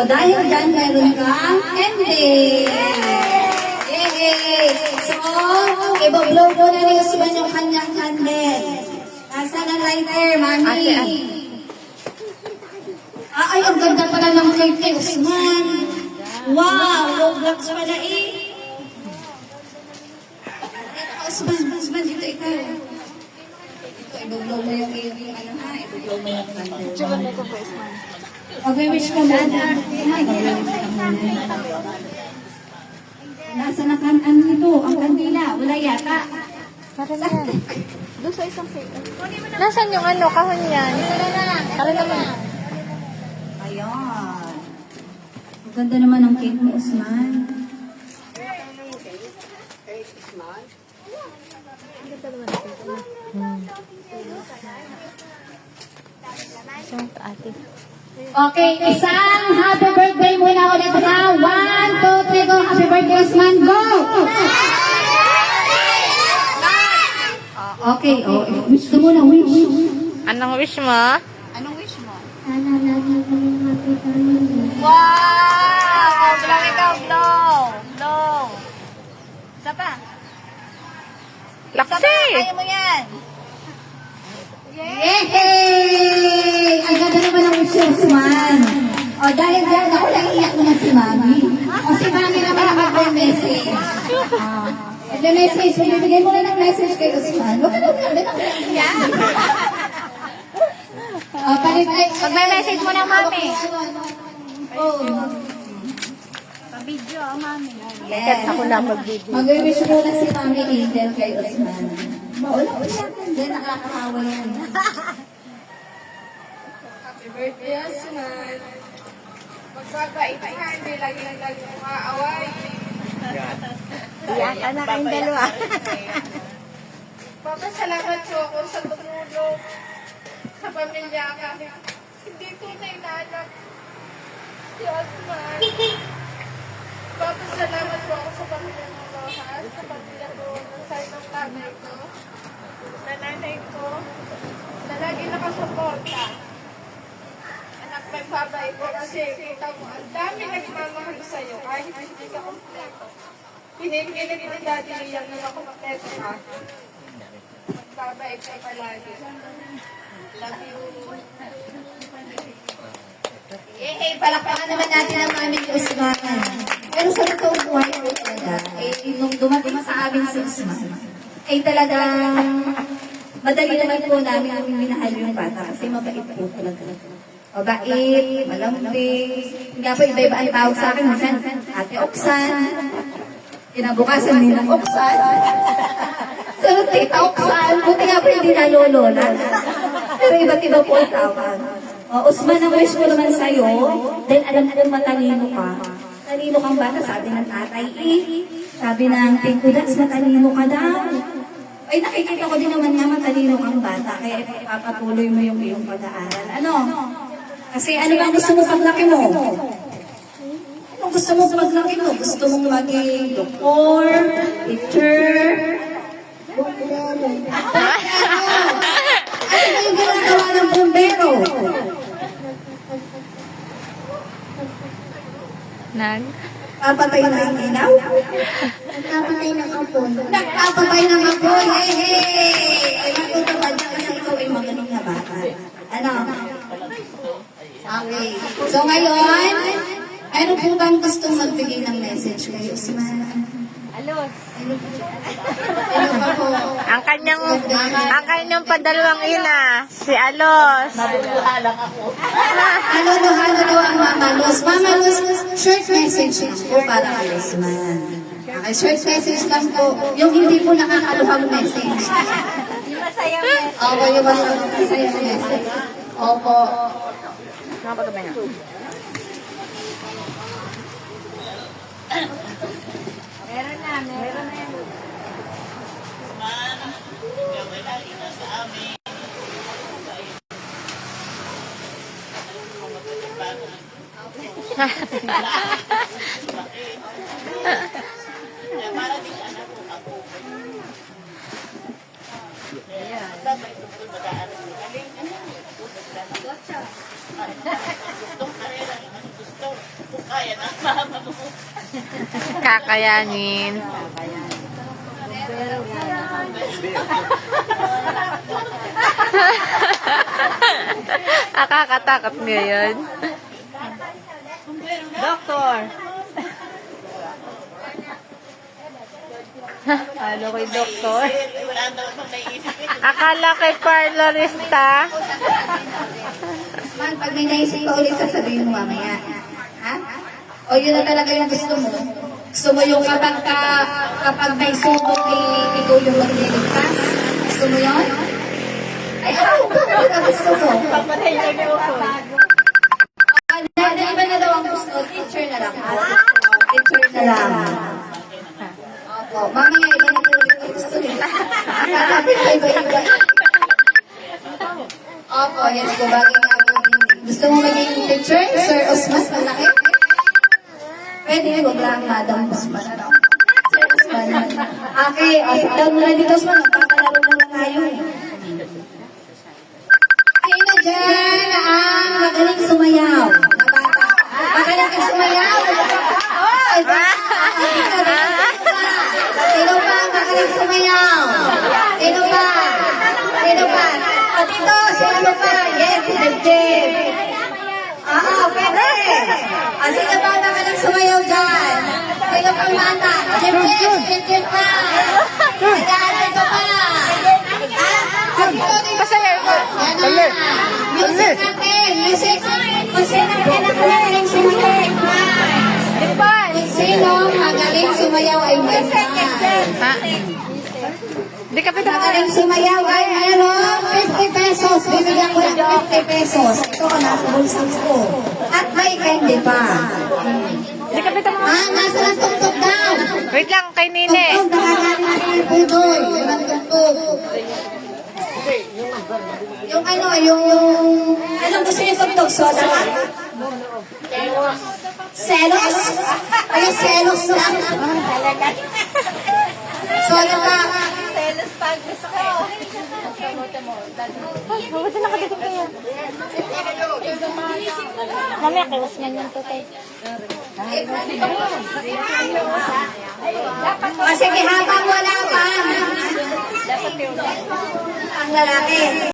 So, dahil dyan, meron kang ending. Yay! So, ibablow ko na ni Usman yung kanyang candle. Nasaan ang lighter, mami? Ay, ang ganda pala ng cake ni Usman. Wow, Roblox pala eh. Usman, dito ikaw. Ito, ibablow mo yung ano ha, ibablow mo yung candle. Diyan na ito po, Usman. Mag-wish ka muna. Nasa nakanaan nito, ang kandila. Wala yata. Para na yan. Doon sa isang cake. Nasaan yung ano, kahon yan? Para naman. Ayan. Ang ganda naman ng cake ni Usman. Ate. Okay, isang happy birthday muna ulit ha. 1, 2, 3, go. Happy birthday, Usman. Go! Okay, wish ka muna, wish. Anong wish mo? Anong wish mo? Sana lagi kami mapipamilya. Wow! Blow ikaw, blow! Blow! Isa pa. Laksi! Kaya mo yan. Yay! Ang ganda naman ng wish ni Usman. O, dahil dyan, ako lang iyak naman si Mami. O, si Mami naman ang mag-message. Mag-message. Bibigay mo na ng message kay Usman. Huwag ka na iyak. O, Mag-message mo ng Mami. Pa-video ang Mami. Yes. Yes. Ako na mag-video. Mag-wish muna si Mami Angel kay Usman. Wala. Hindi, nakakahawa yan. Happy birthday, Usman. Magbabait ka, hindi lagi maaaway. Iyak ka na kayong dalawa. Papasalamat po ako sa tumulong sa pamilya ka. Hindi ko na inanak si Usman. Papasalamat po ako sa pamilya ng Rojas, sa pamilya ko, ng side ng tatay ko, sa nanay ko, na lagi nakasuporta. Anak, may babay ko kasi kita mo, ang dami nagmamahal sa'yo kahit hindi ka kompleto. Pinipilit ng daddy niyang na kompleto ka. Magbabay ka palagi. Love you. Yay! Palakpakan naman natin ang Mami ni Usman. Pero sa totoong buhay ko talaga, nung dumating sa amin si Usman, talagang madali naman po namin minahal yung bata kasi mabait po talaga. Mabait, malambing. Nga po, iba-iba ang tawag sa akin. Minsan, Ate Oksan. Kinabukasan din ng Oksan. Sunod, Tita Oksan. Buti nga po hindi na lolola. Pero iba't iba po ang tawag. Usman, ang wish ko naman sa'yo, dahil alam ko matalino ka. Matalino kang bata, sabi ng tatay Sabi ng Tikudas, matalino ka daw. Ay, nakikita ko din naman nga matalino kang bata, kaya ipapatuloy mo yung iyong pag-aaral. Ano? Kasi ano ba gusto mo paglaki mo? Ano gusto mo paglaki mo? Gusto mong maging doktor, teacher? Ano ba yung ginagawa ng bombero? Papatay na ang ilaw? Nagkapatay ng apoy. Nagpapatay ng apoy! Hey! Ay, matutupad na kasi ikaw ay magaling na bata. Ano? Okay. So ngayon, ano po bang gustong magbigay ng message kayo, Usman? Alos. Ano pa po? Ang kanyang padalawang ina, si Alos. Ano daw ang Mama Luz? Mama Luz, short message lang po para kay Usman. Okay, short message lang po. Yung hindi po nakakaluhang message. Yung masayang message. Opo, yung masayang message. Opo. Nakapagabay na. Meron na yan. Kakayanin. Nakakatakot ngayon. Doktor. Ano kay doktor? Akala kay parlorista. Man, pag may naisip ka ulit, sasabihin mo mamaya. Ha? O yun na talaga yung gusto mo? Gusto mo yung kapag may sunog, ikaw yung magliligtas? Gusto mo yun? Ay, bakit na gusto mo? Papatay lang yung uso. Iba na daw ang gusto. Teacher na lang. Teacher na lang. Opo, mamaya iba na ulit ang gusto nila. Kakapit ka iba-iba. Opo, yes po, bagay nga po. Gusto mo maging teacher? Sir Osman, malaki? Pwede, huwag lang Madam Osman. Ano? Sir Osman. Okay, sit down muna dito, Osman. Magpapalaro muna tayo. Sino dyan ang magaling sumayaw? Na bata. Magaling ka sumayaw? Ay, sino pa ang magaling sumayaw? Sino pa? Sino pa? O dito, sino pa? Yes, si Debjeb. Oo, pwede. O sino pa ang magaling sumayaw dyan? Sino pang bata? Debjeb pa. Ayan, ito pa. Pasaya ko. Yan na. Music natin. Music. Kung sino ang magaling sumayaw. Kung sino ang magaling sumayaw ay may Ha? Di ka pita magaling sumayaw ay mayroon 50 pesos. Bibigyan ko ng 50 pesos. Ito ang nasa bulsa ko. At may candy pa. Di ka pita mo. Nasa lang tugtog daw. Wait lang, kay Nine. Tugtog, nakakain natin yung pudoy. Yun ang tugtog. Yung ano, anong gusto niyo tugtog? Soda ka? Selos? Ay, selos lang. Soda ka? Teles pag gusto ko. Mabuti nakadating kayo. Mamaya kay Usman yung tutay. Sige, habang wala pa. Ang lalaki.